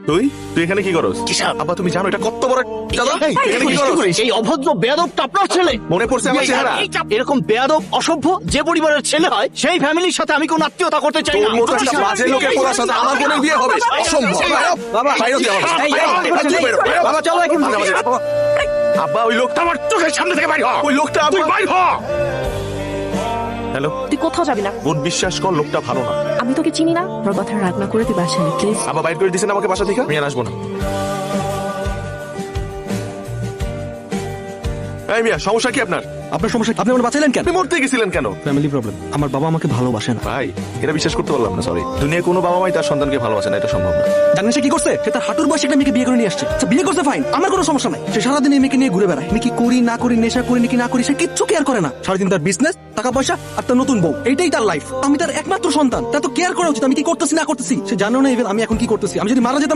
তুই এখানে কি করস? আব্বা তুমি জানো এটা কত বড় দাদা? এখানে কি করস? এই অভদ্র বেয়াদবটা আপনার ছেলে? মনে পড়ছে আমার চেহারা? এরকম বেয়াদব অসভ্য যে পরিবারের ছেলে হয় সেই ফ্যামিলির সাথে আমি কোনো আত্মীয়তা করতে চাই না। তোর মতো একটা বাজে লোকের পোলার সাথে আমার বোনের বিয়ে হবে? অসম্ভব। বাবা, বাইরে দিয়ে আমার বাবা চলো এখন। আব্বা ওই লোকটা আমার চোখের সামনে থেকে বাইর হ। ওই লোকটা তুই বাইর হ। হ্যালো, তুই কোথাও যাবি না। বোন বিশ্বাস কর লোকটা ভালো না। আমি তোকে চিনি না, তোর কথা রাগ না করে তুই বাসায় প্লিজ। আব্বা বাইর করে দিছেন আমাকে বাসা থেকে, আমি আর আসবো না। এই মিয়া, সমস্যা কি আপনার? আপনার সমস্যা কি? আপনি আমার বাঁচাইলেন কেন? আপনি মরতে গেছিলেন কেন? Family problem. আমার বাবা আমাকে ভালোবাসে না। ভাই এটা বিশ্বাস করতে পারলাম না, সরি। দুনিয়ায় কোনো বাবা মাই তার সন্তানকে ভালোবাসে না, এটা সম্ভব না। জানেন সে কি করছে? সে তার হাঁটুর বয়সে একটা মেয়েকে বিয়ে করে নিয়ে আসছে। আচ্ছা, বিয়ে করছে ফাইন, আমার কোনো সমস্যা নাই। সে সারাদিন এই মেয়েকে নিয়ে ঘুরে বেড়ায়। আমি কি করি না করি, নেশা করি নাকি না করি, সে কিচ্ছু কেয়ার করে না। সারাদিন তার বিজনেস, টাকা পয়সা আর তার নতুন বউ, এইটাই তার লাইফ। আমি তার একমাত্র সন্তান, তা তো কেয়ার করা উচিত। আমি কি করতেছি না করতেছি সে জানো না। ইভেন আমি এখন কি করতেছি, আমি যদি মারা যেতাম